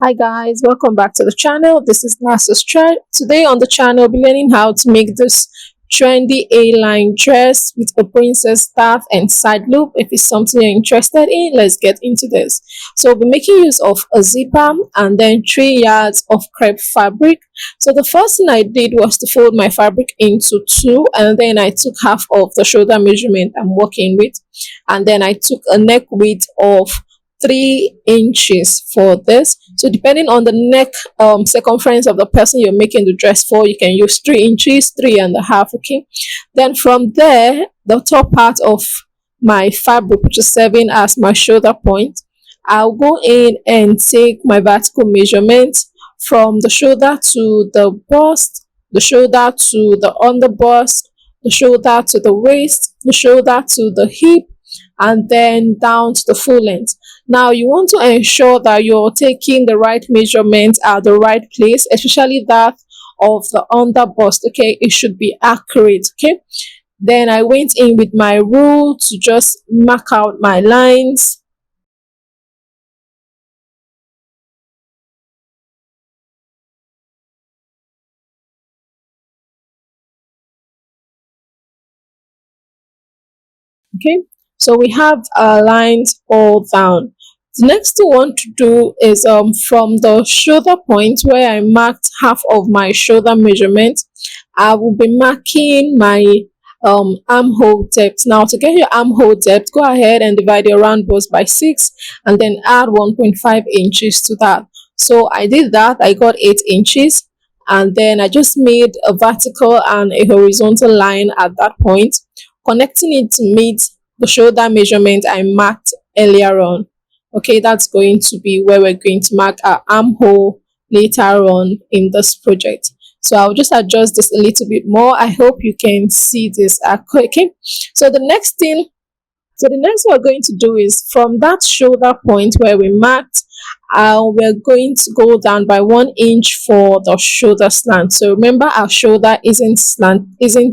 Hi guys, welcome back to the channel. This is Nasa's Chat. Today on the channel, we'll be learning how to make this trendy A-line dress with a princess staff and side loop. If it's something you're interested in, let's get into this. So we'll be making use of a zipper and then 3 yards of crepe fabric. So the first thing I did was to fold my fabric into two, and then I took half of the shoulder measurement I'm working with, and then I took a neck width of 3 inches for this. So depending on the neck circumference of the person you're making the dress for, you can use 3 inches, 3.5. Okay, then from there, the top part of my fabric, which is serving as my shoulder point, I'll go in and take my vertical measurement from the shoulder to the bust, the shoulder to the under bust, the shoulder to the waist, the shoulder to the hip, and then down to the full length. Now you want to ensure that you're taking the right measurements at the right place, especially that of the under bust. Okay, it should be accurate. Okay, then I went in with my rule to just mark out my lines. Okay, so we have our lines all down. The next thing I want to do is from the shoulder point where I marked half of my shoulder measurement, I will be marking my armhole depth. Now to get your armhole depth, go ahead and divide your round bust by 6 and then add 1.5 inches to that. So I did that, I got 8 inches, and then I just made a vertical and a horizontal line at that point, connecting it to meet the shoulder measurement I marked earlier on. Okay, that's going to be where we're going to mark our armhole later on in this project. So I'll just adjust this a little bit more. I hope you can see this. Okay, so the next we're going to do is from that shoulder point where we marked, we're going to go down by 1 inch for the shoulder slant. So remember, our shoulder isn't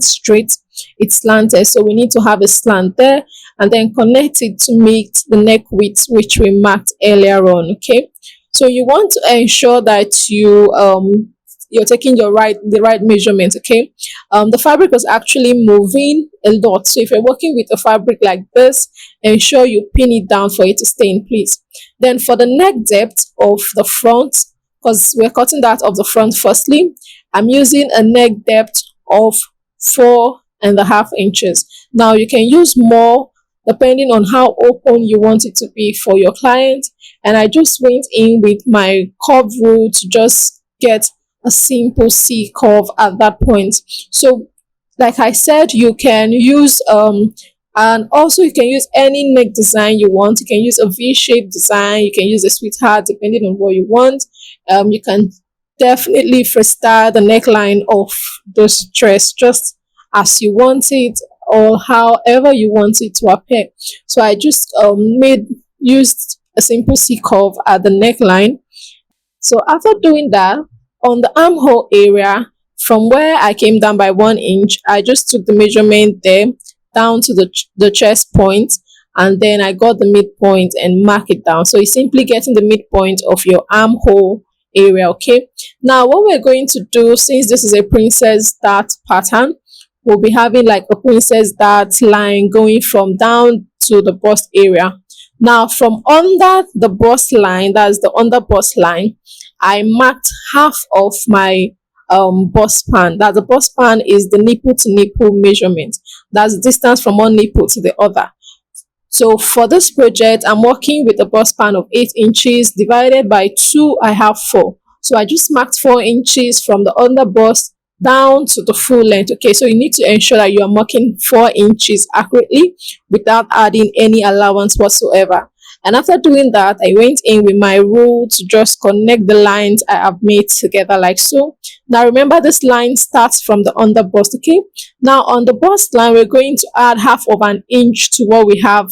straight, it's slanted. So we need to have a slant there, and then connect it to meet the neck width which we marked earlier on. Okay, so you want to ensure that you're taking the right measurement. Okay, the fabric was actually moving a lot, so if you're working with a fabric like this, ensure you pin it down for it to stay in place. Then for the neck depth of the front, because we're cutting that of the front firstly, I'm using a neck depth of 4.5 inches. Now you can use more depending on how open you want it to be for your client, and I just went in with my curve rule to just get a simple C curve at that point. So like I said, you can use and also you can use any neck design you want. You can use a V-shaped design, you can use a sweetheart depending on what you want. You can definitely freestyle the neckline of this dress just as you want it or however you want it to appear. So I just used a simple C curve at the neckline. So after doing that, on the armhole area, from where I came down by 1 inch, I just took the measurement there down to the chest point, and then I got the midpoint and mark it down. So you're simply getting the midpoint of your armhole area. Okay, now what we're going to do, since this is a princess dart pattern, we'll be having like a princess dart line going from down to the bust area. Now from under the bust line, that's the under bust line, I marked half of my bust span. That the bust span is the nipple to nipple measurement. That's the distance from one nipple to the other. So for this project, I'm working with a bust span of 8 inches divided by 2. I have 4. So I just marked 4 inches from the under bust down to the full length. Okay, so you need to ensure that you are marking 4 inches accurately without adding any allowance whatsoever. And after doing that, I went in with my rule to just connect the lines I have made together like so. Now remember, this line starts from the under bust. Okay, now on the bust line, we're going to add half of an inch to what we have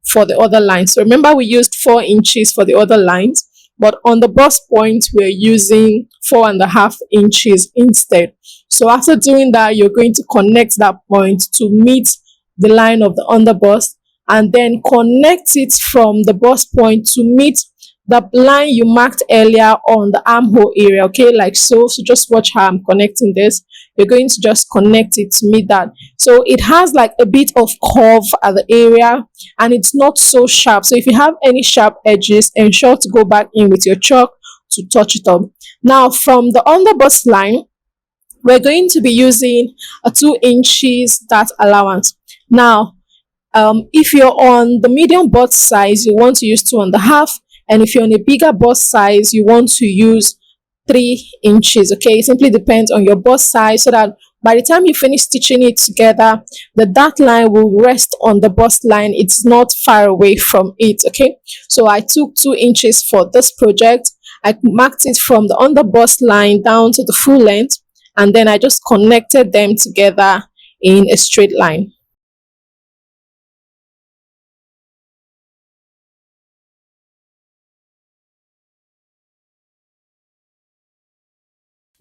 for the other line. So remember, we used 4 inches for the other lines, but on the bust point, we're using 4.5 inches instead. So after doing that, you're going to connect that point to meet the line of the under bust, and then connect it from the bust point to meet the line you marked earlier on the armhole area, okay, like so. So just watch how I'm connecting this. You're going to just connect it to meet that. So it has like a bit of curve at the area, and it's not so sharp. So if you have any sharp edges, ensure to go back in with your chalk to touch it up. Now from the underbust line, we're going to be using a 2 inches dart allowance. Now if you're on the medium bust size, you want to use 2.5, and if you're on a bigger bust size, you want to use 3 inches. Okay, it simply depends on your bust size, so that by the time you finish stitching it together, the dart line will rest on the bust line. It's not far away from it. Okay, so I took 2 inches for this project. I marked it from the under bust line down to the full length, and then I just connected them together in a straight line.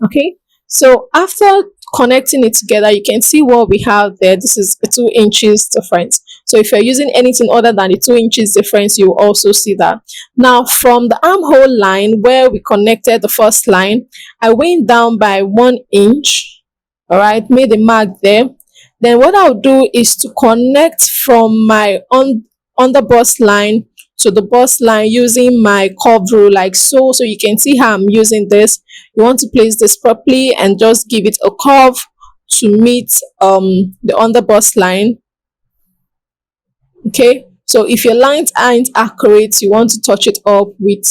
Okay, so after connecting it together, you can see what we have there. This is a 2 inches difference. So if you're using anything other than the 2 inches difference, you will also see that. Now from the armhole line where we connected the first line, I went down by 1 inch. All right, made a mark there. Then what I'll do is to connect from my on the bust line to the bust line using my curve rule, like so. So you can see how I'm using this. You want to place this properly and just give it a curve to meet the under bust line. Okay, so if your lines aren't accurate, you want to touch it up with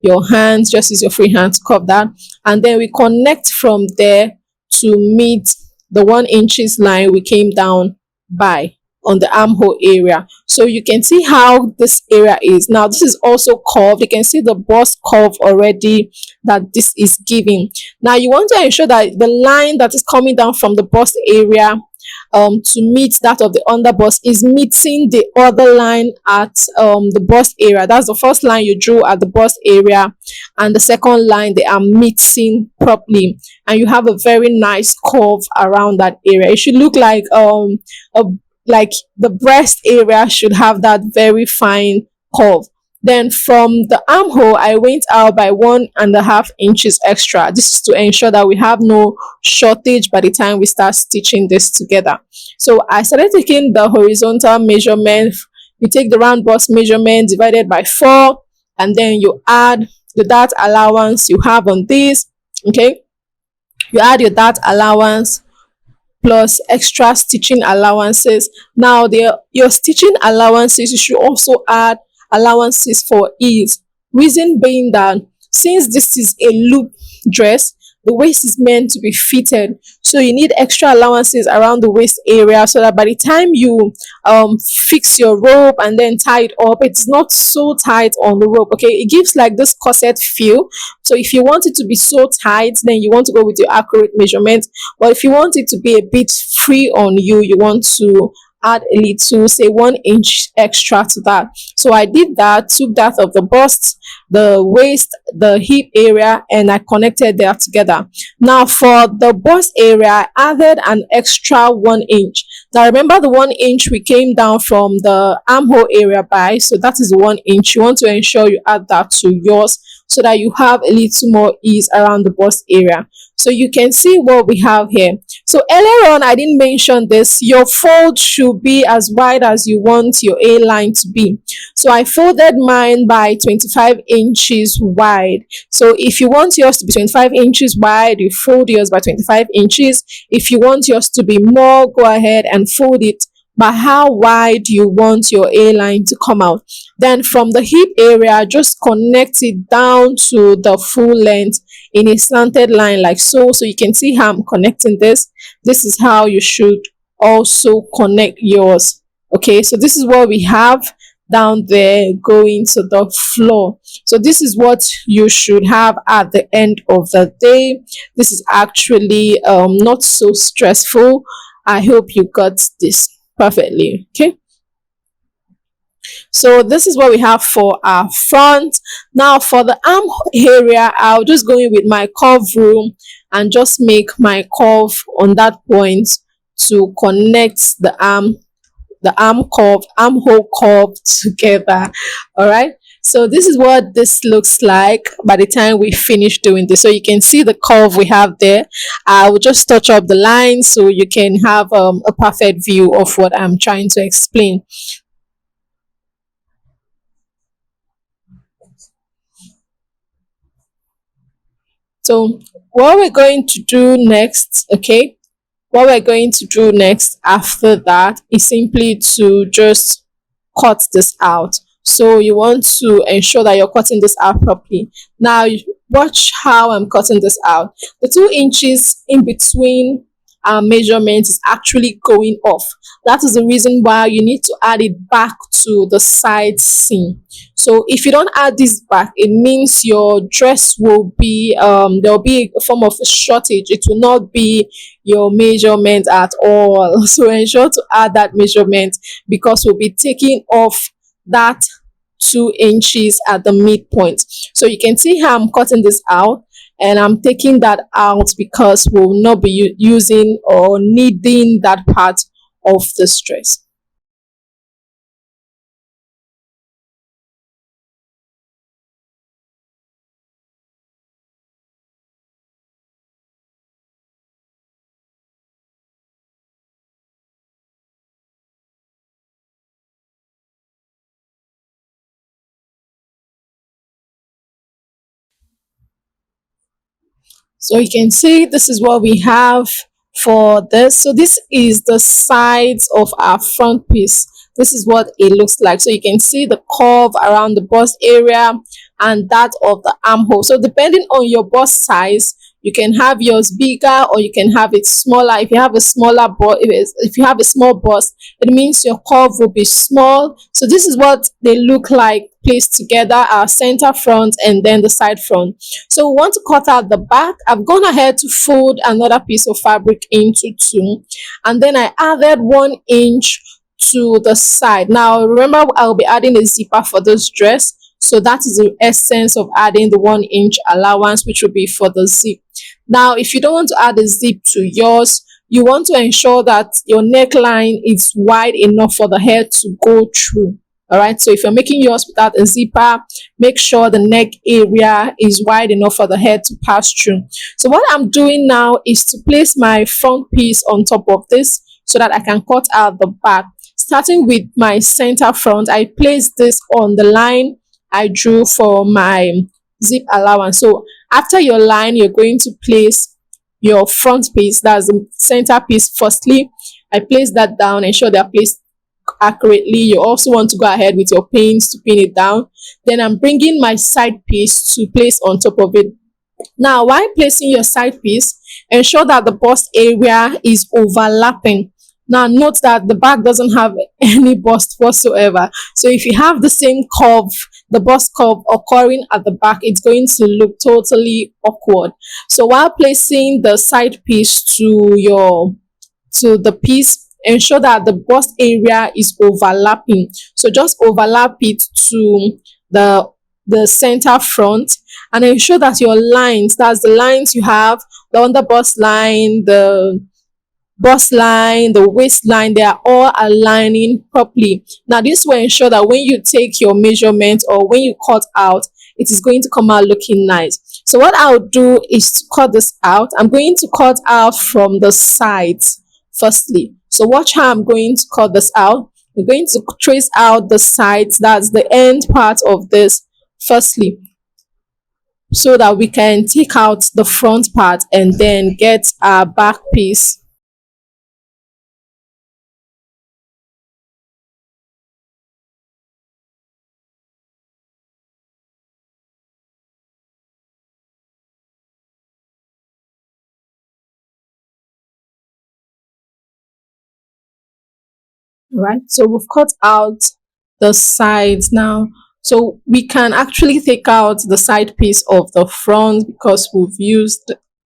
your hands. Just use your free hand to curve that, and then we connect from there to meet the 1 inches line we came down by on the armhole area. So you can see how this area is. Now this is also curved. You can see the bust curve already that this is giving. Now you want to ensure that the line that is coming down from the bust area to meet that of the underbust is meeting the other line at the bust area. That's the first line you drew at the bust area, and the second line they are meeting properly, and you have a very nice curve around that area. It should look a like the breast area should have that very fine curve. Then from the armhole, I went out by 1.5 inches extra. This is to ensure that we have no shortage by the time we start stitching this together. So I started taking the horizontal measurement. You take the round bust measurement divided by 4, and then you add the dart allowance you have on this. Okay, you add your dart allowance plus extra stitching allowances. Now your stitching allowances, you should also add allowances for ease. Reason being that since this is a loop dress, the waist is meant to be fitted, so you need extra allowances around the waist area, so that by the time you fix your rope and then tie it up, it's not so tight on the rope. Okay, it gives like this corset feel. So if you want it to be so tight, then you want to go with your accurate measurement. But if you want it to be a bit free on you, you want to add a little, say 1 inch extra to that. So I did that, took that of the bust, the waist, the hip area, and I connected that together. Now for the bust area, I added an extra 1 inch. Now remember the 1 inch we came down from the armhole area by, so that is 1 inch. You want to ensure you add that to yours so that you have a little more ease around the bust area. So you can see what we have here. So earlier on, I didn't mention this. Your fold should be as wide as you want your A line to be. So I folded mine by 25 inches wide. So if you want yours to be 25 inches wide, you fold yours by 25 inches. If you want yours to be more, go ahead and fold it by how wide you want your A line to come out. Then from the hip area, just connect it down to the full length in a slanted line like so. So you can see how I'm connecting this. This is how you should also connect yours. Okay, so this is what we have down there going to the floor. So this is what you should have at the end of the day. This is actually not so stressful. I hope you got this perfectly. Okay, so this is what we have for our front. Now for the arm area, I'll just go in with my curve rule and just make my curve on that point to connect the armhole curve together. All right, So this is what this looks like by the time we finish doing this. So you can see the curve we have there. I will just touch up the lines so you can have a perfect view of what I'm trying to explain. So what we're going to do next, okay, what we're going to do next after that is simply to just cut this out. So you want to ensure that you're cutting this out properly. Now, watch how I'm cutting this out. The 2 inches in between our measurements is actually going off. That is the reason why you need to add it back to the side seam. So if you don't add this back, it means your dress will be there'll be a form of a shortage. It will not be your measurement at all. So ensure to add that measurement because we'll be taking off that 2 inches at the midpoint. So you can see how I'm cutting this out, and I'm taking that out because we'll not be using or needing that part of the dress. So you can see this is what we have for this. So this is the sides of our front piece. This is what it looks like. So you can see the curve around the bust area and that of the armhole. So depending on your bust size, you can have yours bigger or you can have it smaller. If you have a smaller bust, if you have a small bust, it means your curve will be small. So this is what they look like placed together, our center front and then the side front. So we want to cut out the back. I've gone ahead to fold another piece of fabric into two, and then I added 1 inch to the side. Now remember, I'll be adding a zipper for this dress, so that is the essence of adding the 1 inch allowance, which will be for the zip. Now if you don't want to add a zip to yours, you want to ensure that your neckline is wide enough for the hair to go through. All right, so if you're making yours without a zipper, make sure the neck area is wide enough for the hair to pass through. So what I'm doing now is to place my front piece on top of this so that I can cut out the back. Starting with my center front, I place this on the line I drew for my zip allowance. So after your line, you're going to place your front piece, that's the center piece firstly. I place that down, ensure they're placed accurately. You also want to go ahead with your pins to pin it down. Then I'm bringing my side piece to place on top of it. Now while placing your side piece, ensure that the bust area is overlapping. Now note that the back doesn't have any bust whatsoever, so if you have the same curve, the bust curve occurring at the back, it's going to look totally awkward. So while placing the side piece to the piece, ensure that the bust area is overlapping. So just overlap it to the center front, and ensure that your lines, that's the lines you have, the under bust line, the bust line, the waistline, they are all aligning properly. Now this will ensure that when you take your measurement or when you cut out, it is going to come out looking nice. So what I'll do is to cut this out. I'm going to cut out from the sides firstly. So watch how I'm going to cut this out. We're going to trace out the sides, that's the end part of this firstly, so that we can take out the front part and then get our back piece. Right, so we've cut out the sides now, so we can actually take out the side piece of the front because we've used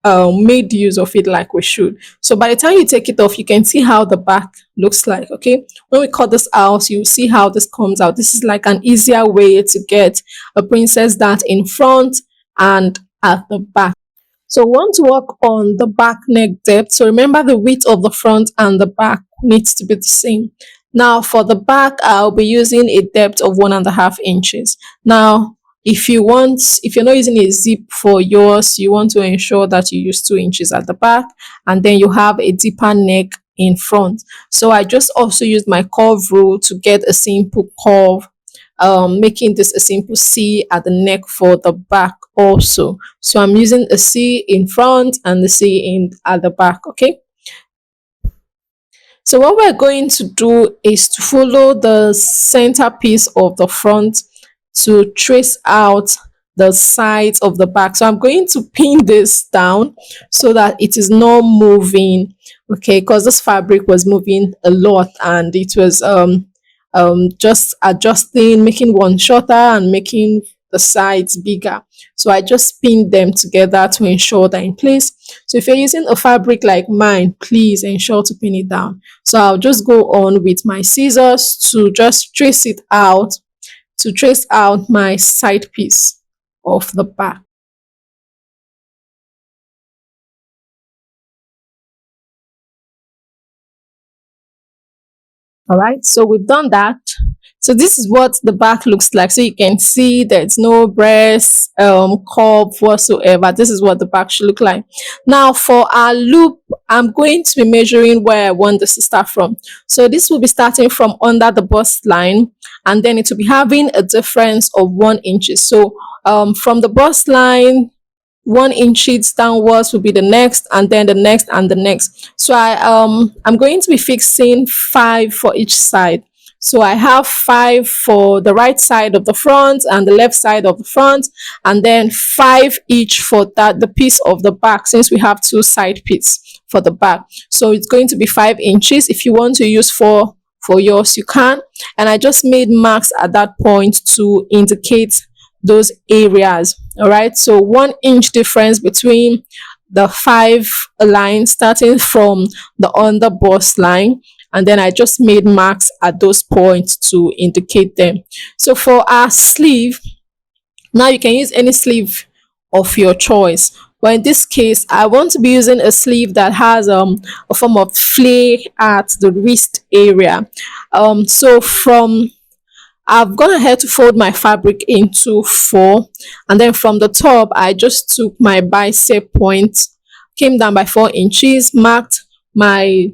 made use of it like we should. So by the time you take it off, you can see how the back looks like. Okay, when we cut this out, you see how this comes out. This is like an easier way to get a princess dart in front and at the back. So we want to work on the back neck depth. So remember, the width of the front and the back needs to be the same. Now for the back, I'll be using a depth of 1.5 inches. Now, if you're not using a zip for yours, you want to ensure that you use 2 inches at the back, and then you have a deeper neck in front. So I just also used my curve rule to get a simple curve, making this a simple C at the neck for the back also. So I'm using a C in front and the C in at the back. Okay. So what we're going to do is to follow the center piece of the front to trace out the sides of the back. So I'm going to pin this down so that it is not moving. Okay, because this fabric was moving a lot and it was just adjusting, making one shorter and making the sides bigger. So I just pinned them together to ensure they're in place. So if you're using a fabric like mine, please ensure to pin it down. So I'll just go on with my scissors to just trace it out, to trace out my side piece of the back. All right, so we've done that. So this is what the back looks like. So you can see there's no breast curve whatsoever. This is what the back should look like. Now for our loop, I'm going to be measuring where I want this to start from. So this will be starting from under the bust line, and then it will be having a difference of 1 inch. So from the bust line, 1 inches downwards will be the next, and then the next and the next. So I'm going to be fixing 5 for each side. So I have 5 for the right side of the front and the left side of the front, and then 5 each for that the piece of the back, since we have two side pieces for the back. So it's going to be 5 inches. If you want to use 4 for yours, you can. And I just made marks at that point to indicate those areas. All right, so 1 inch difference between the 5 lines starting from the under bust line, and then I just made marks at those points to indicate them. So for our sleeve, now you can use any sleeve of your choice, but in this case I want to be using a sleeve that has a form of flare at the wrist area. So from I've gone ahead to fold my fabric into 4, and then from the top I just took my bicep point, came down by 4 inches, marked my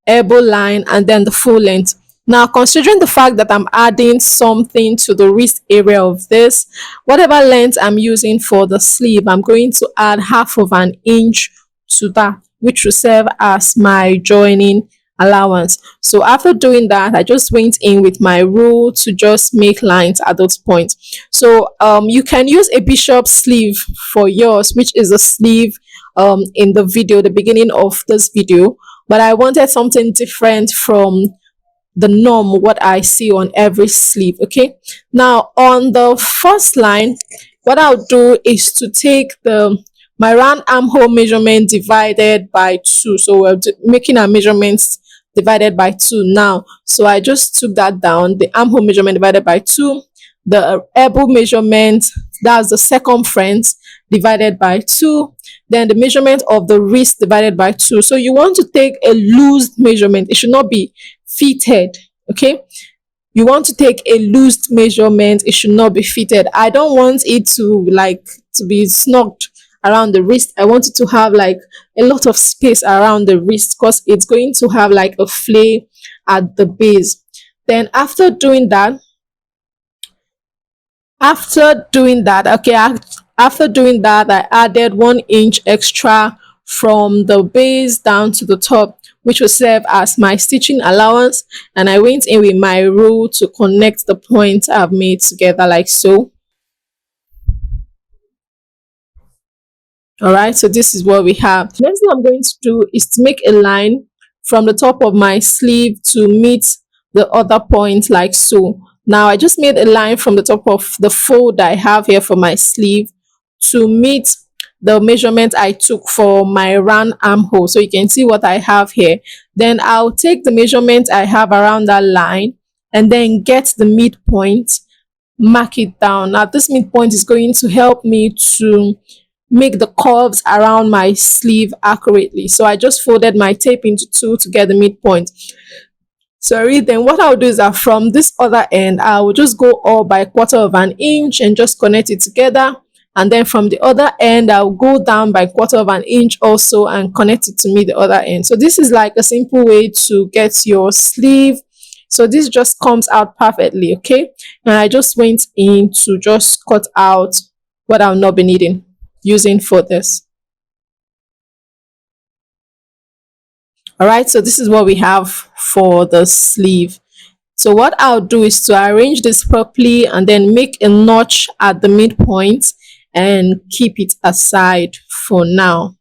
elbow line and then the full length. Now, considering the fact that I'm adding something to the wrist area of this, whatever length I'm using for the sleeve, I'm going to add 1/2 inch to that, which will serve as my joining allowance. So after doing that, I just went in with my rule to just make lines at those points. So you can use a bishop sleeve for yours, which is a sleeve in the video, the beginning of this video, but I wanted something different from the norm what I see on every sleeve. Okay, now on the first line, what I'll do is to take the my round armhole measurement divided by 2. So we're making our measurements divided by 2 now. So I just took that down, the armhole measurement divided by 2, the elbow measurement, that's the circumference, divided by 2, then the measurement of the wrist divided by 2. So you want to take a loose measurement. It should not be fitted. Okay, you want to take a loose measurement. It should not be fitted. I don't want it to be snugged around the wrist. I want it to have like a lot of space around the wrist, because it's going to have like a flare at the base. Then after doing that, I added 1 inch extra from the base down to the top, which will serve as my stitching allowance. And I went in with my rule to connect the points I've made together like so. All right, so this is what we have. Next thing I'm going to do is to make a line from the top of my sleeve to meet the other point like so. Now I just made a line from the top of the fold I have here for my sleeve to meet the measurement I took for my round armhole. So you can see what I have here. Then I'll take the measurement I have around that line and then get the midpoint, mark it down. Now this midpoint is going to help me to make the curves around my sleeve accurately. So I just folded my tape into 2 to get the midpoint. Sorry, then what I'll do is that from this other end, I will just go up by 1/4 of an inch and just connect it together. And then from the other end, I'll go down by 1/4 of an inch also and connect it to meet the other end. So this is like a simple way to get your sleeve. So this just comes out perfectly, okay? And I just went in to just cut out what I'll not be needing using for this. All right, so this is what we have for the sleeve. So what I'll do is to arrange this properly and then make a notch at the midpoint and keep it aside for now.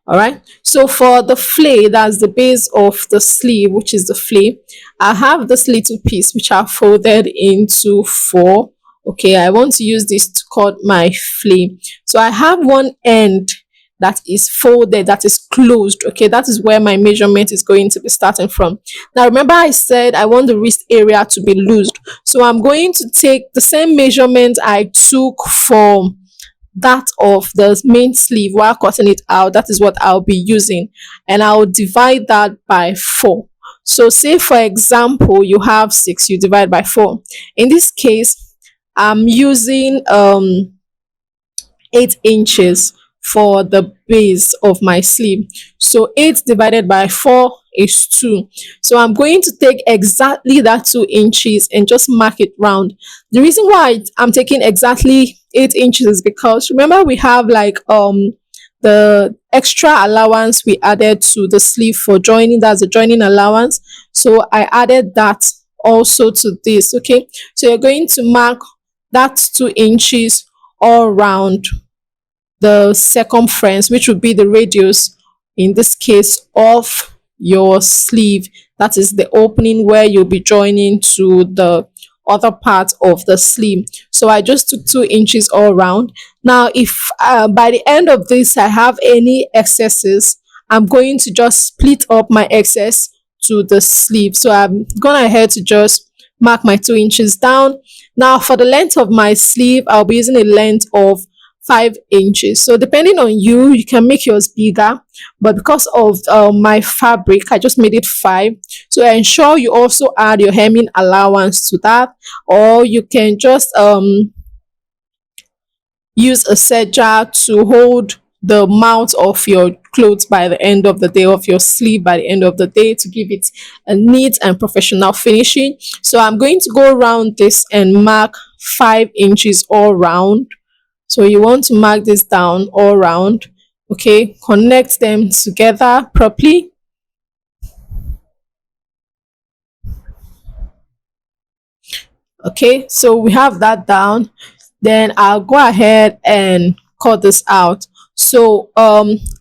All right, so for the flay, that's the base of the sleeve, which is the flay, I have this little piece which I folded into four. Okay, I want to use this to cut my flay. So I have one end that is folded, that is closed. Okay, that is where my measurement is going to be starting from. Now remember I said I want the wrist area to be loosed, so I'm going to take the same measurement I took from that of the main sleeve while cutting it out. That is what I'll be using, and I'll divide that by 4. So say for example you have 6, you divide by 4. In this case, I'm using 8 inches for the base of my sleeve. So 8 divided by 4 is 2. So I'm going to take exactly that 2 inches and just mark it round. The reason why I'm taking exactly 8 inches is because remember we have like the extra allowance we added to the sleeve for joining, that's the joining allowance. So I added that also to this. Okay, so you're going to mark that 2 inches all round the circumference, which would be the radius in this case of your sleeve. That is the opening where you'll be joining to the other part of the sleeve. So I just took 2 inches all around. Now if by the end of this I have any excesses, I'm going to just split up my excess to the sleeve. So I'm gone ahead to just mark my 2 inches down. Now for the length of my sleeve, I'll be using a length of 5 inches. So depending on you, you can make yours bigger, but because of my fabric, I just made it 5. So ensure you also add your hemming allowance to that, or you can just use a serger to hold the mouth of your clothes by the end of the day, of your sleeve by the end of the day, to give it a neat and professional finishing. So I'm going to go around this and mark 5 inches all round. So you want to mark this down all round. Okay, connect them together properly. Okay, so we have that down. Then I'll go ahead and cut this out. So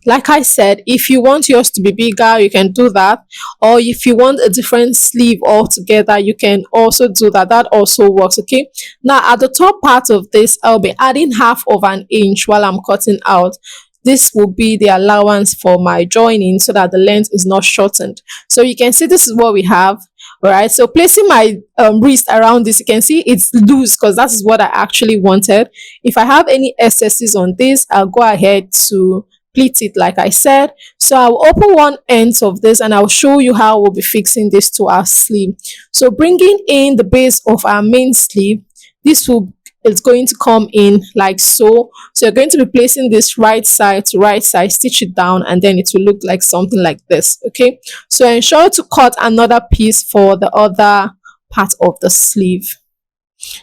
like I said, if you want yours to be bigger, you can do that, or if you want a different sleeve altogether, you can also do that. That also works. Okay, now at the top part of this, I'll be adding 1/2 inch while I'm cutting out. This will be the allowance for my joining so that the length is not shortened. So you can see this is what we have. All right, so placing my wrist around this, you can see it's loose because that is what I actually wanted. If I have any excesses on this, I'll go ahead to pleat it like I said. So I'll open one end of this and I'll show you how we'll be fixing this to our sleeve. So bringing in the base of our main sleeve, this will it's going to come in like so. So you're going to be placing this right side to right side, stitch it down, and then it will look like something like this. Okay, so ensure to cut another piece for the other part of the sleeve.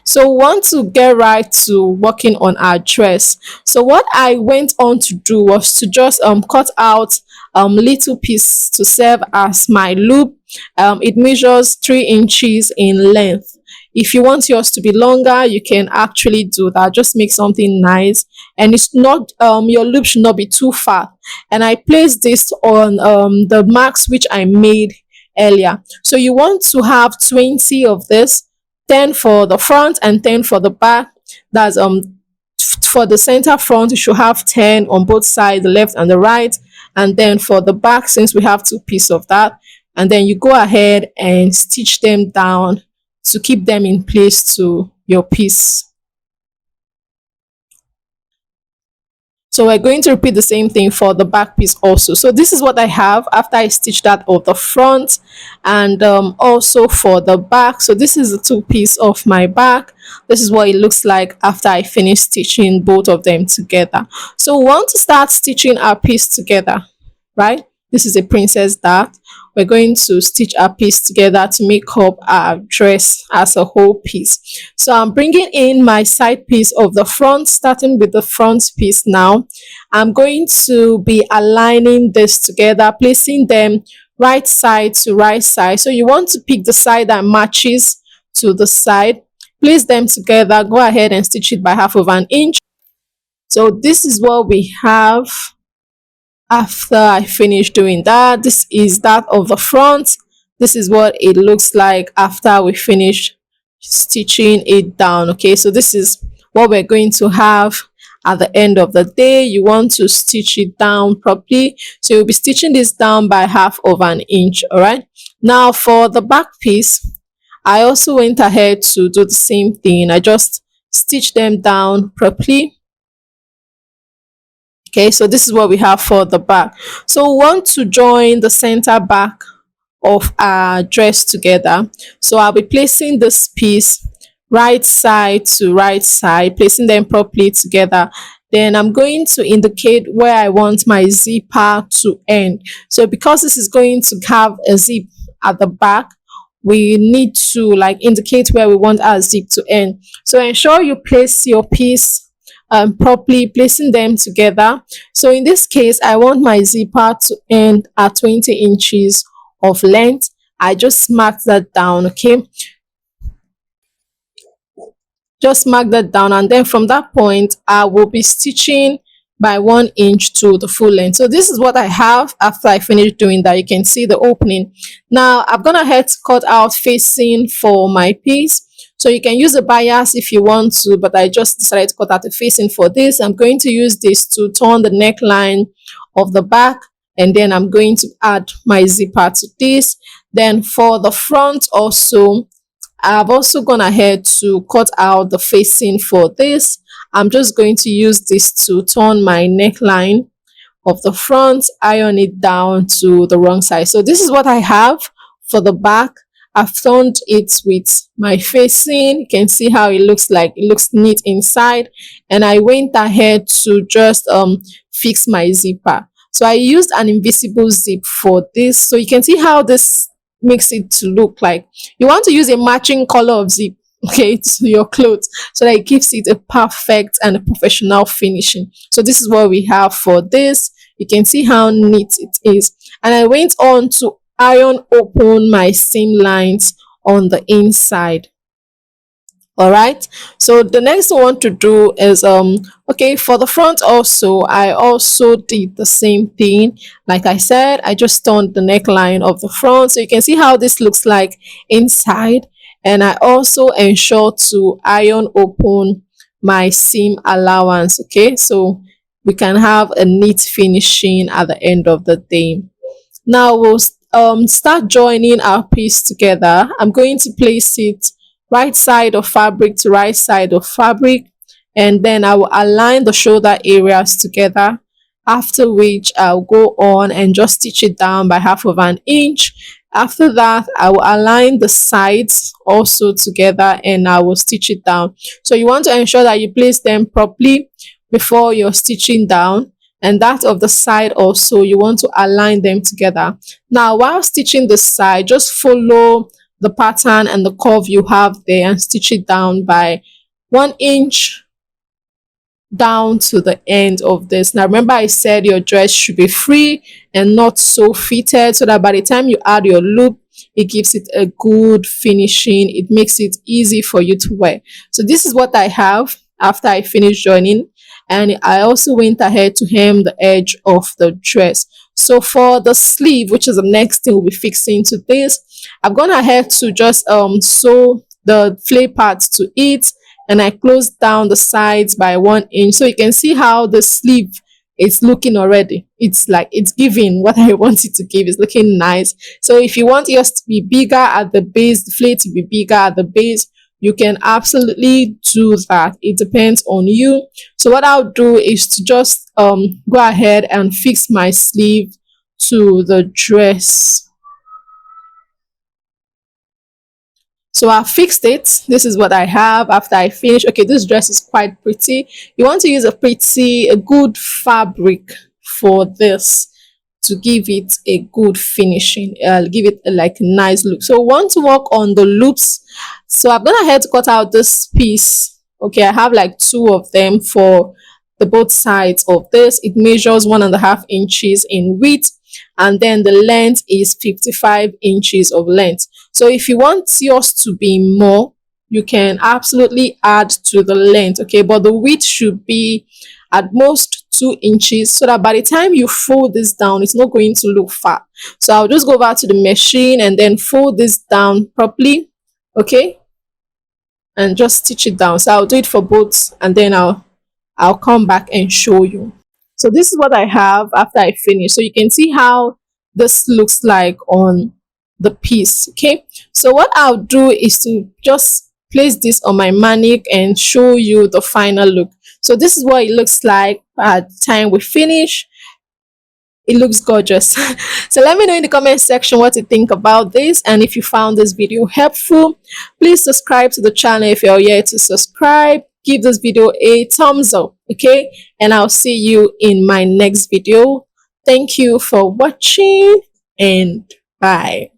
So we want to get right to working on our dress. So what I went on to do was to just cut out little piece to serve as my loop. It measures 3 inches in length. If you want yours to be longer, you can actually do that. Just make something nice, and it's not your loop should not be too far. And I placed this on the marks which I made earlier. So you want to have 20 of this, 10 for the front and 10 for the back. That's for the center front, you should have 10 on both sides, the left and the right. And then for the back, since we have 2 pieces of that, and then you go ahead and stitch them down to keep them in place to your piece. So we're going to repeat the same thing for the back piece also. So this is what I have after I stitched that of the front, and also for the back. So this is the two piece of my back. This is what it looks like after I finish stitching both of them together. So we want to start stitching our piece together, right? This is a princess dart. We're going to stitch our piece together to make up our dress as a whole piece. So I'm bringing in my side piece of the front, starting with the front piece now. I'm going to be aligning this together, placing them right side to right side. So you want to pick the side that matches to the side, place them together, go ahead and stitch it by half of an inch. So this is what we have after I finish doing that. This is that of the front. This is what it looks like after we finish stitching it down. Okay, so this is what we're going to have at the end of the day. You want to stitch it down properly, so you'll be stitching this down by half of an inch. All right, now for the back piece, I also went ahead to do the same thing. I just stitch them down properly. Okay, so this is what we have for the back. So we want to join the center back of our dress together. So I'll be placing this piece right side to right side, placing them properly together. Then I'm going to indicate where I want my zipper to end. So because this is going to have a zip at the back, we need to like indicate where we want our zip to end. So ensure you place your piece properly, placing them together. So in this case, I want my zipper to end at 20 inches of length. I just marked that down. Okay, just mark that down, and then from that point I will be stitching by 1 inch to the full length. So this is what I have after I finish doing that. You can see the opening. Now I'm gonna head to cut out facing for my piece. So you can use a bias if you want to, but I just decided to cut out the facing for this. I'm going to use this to turn the neckline of the back, and then I'm going to add my zipper to this. Then for the front also, I've also gone ahead to cut out the facing for this. I'm just going to use this to turn my neckline of the front, iron it down to the wrong side. So this is what I have for the back. I've turned it with my facing. You can see how it looks like. It looks neat inside. And I went ahead to just fix my zipper. So I used an invisible zip for this. So you can see how this makes it to look like. You want to use a matching color of zip, okay, to your clothes, so that it gives it a perfect and a professional finishing. So this is what we have for this. You can see how neat it is. And I went on to iron open my seam lines on the inside. All right, so the next thing I want to do is okay, for the front also I also did the same thing. Like I said, I just turned the neckline of the front, so you can see how this looks like inside. And I also ensure to iron open my seam allowance. Okay, so we can have a neat finishing at the end of the day. Now we'll start joining our piece together. I'm going to place it right side of fabric to right side of fabric, and then I will align the shoulder areas together, after which I'll go on and just stitch it down by half of an inch. After that, I will align the sides also together and I will stitch it down. So you want to ensure that you place them properly before you're stitching down, and that of the side also you want to align them together. Now while stitching the side, just follow the pattern and the curve you have there and stitch it down by 1 inch down to the end of this. Now remember, I said your dress should be free and not so fitted, so that by the time you add your loop, it gives it a good finishing. It makes it easy for you to wear. So this is what I have after I finished joining, and I also went ahead to hem the edge of the dress. So for the sleeve, which is the next thing we'll be fixing to this, I've gone ahead to just sew the flay parts to it, and I closed down the sides by 1 inch. So you can see how the sleeve is looking already. It's like it's giving what I want it to give. It's looking nice. So if you want yours to be bigger at the base, the flay to be bigger at the base, you can absolutely do that. It depends on you. So what I'll do is to just go ahead and fix my sleeve to the dress. So I fixed it. This is what I have after I finish. Okay, this dress is quite pretty. You want to use a good fabric for this to give it a good finishing, give it like a nice look. So we want to work on the loops. So I'm gonna head to cut out this piece. Okay, I have like two of them for the both sides of this. It measures 1.5 inches in width, and then the length is 55 inches of length. So if you want yours to be more, you can absolutely add to the length, okay, but the width should be at most 2 inches, so that by the time you fold this down, it's not going to look fat. So I'll just go over to the machine and then fold this down properly, okay, and just stitch it down. So I'll do it for both, and then I'll come back and show you. So this is what I have after I finish. So you can see how this looks like on the piece. Okay. So what I'll do is to just place this on my mannequin and show you the final look. So this is what it looks like at the time we finish. It looks gorgeous. So let me know in the comment section what you think about this, and if you found this video helpful, please subscribe to the channel if you're yet to subscribe. Give this video a thumbs up, okay, and I'll see you in my next video. Thank you for watching, and bye.